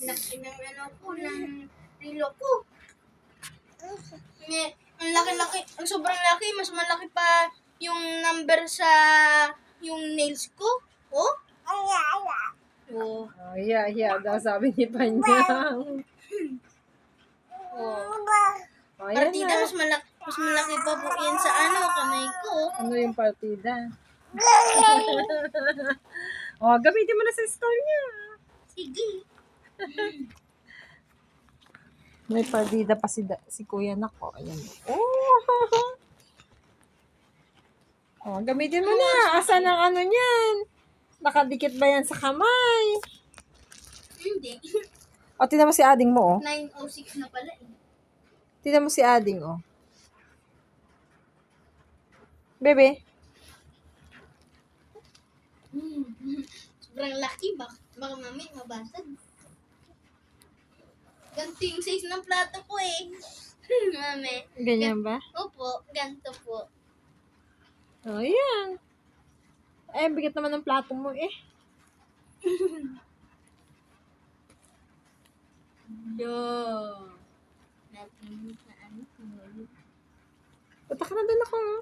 Laki ng ano ko, ng relo ko. Ang laki-laki, ang sobrang laki, mas malaki pa yung number sa yung nails ko. Oh? Oh. Oh, yeah, daw sabi ni Panyang. Oh. Oh, yan Partida, na. mas malaki pa po yan sa ano, kamay ko. Ano yung partida? Oh, gamitin mo na sa store niya. Sige. May partida pa si Kuya Nako. Ayan. Oh! Oh, gamitin mo na. Asan ang ano niyan? Nakadikit ba yan sa kamay? Hindi. O, tingnan mo si Ading mo, oh. 9:06 na pala eh. Tingnan mo si Ading, oh. Bebe. Sobrang laki ba? Baka mami mabasag. Ganito yung size ng plato ko eh. Mami. Ganyan ba? Opo, ganito po. Oh, yan. Eh, bigat naman ng plato mo, eh. Yo. Natin na ano. Punta ka na doon ako, oh.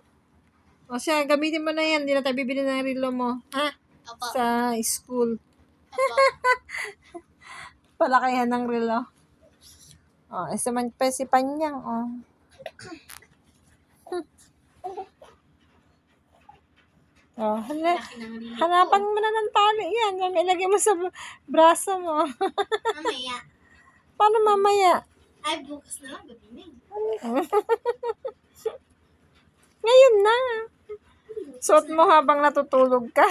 O siya, gamitin mo na yan. Hindi na tayo bibili ng relo mo. Ha? Opo. Sa school. Opo. Palakihan ng relo. O, isaman pa si Panyang, oh. Oh, Laki ng relo ko. hanapan mo na ng tali yan. Ilagay mo sa braso mo. Mamaya. Paano mamaya? Ay, bukas na lang. Gabi na eh. Ngayon na. Suot mo habang natutulog ka.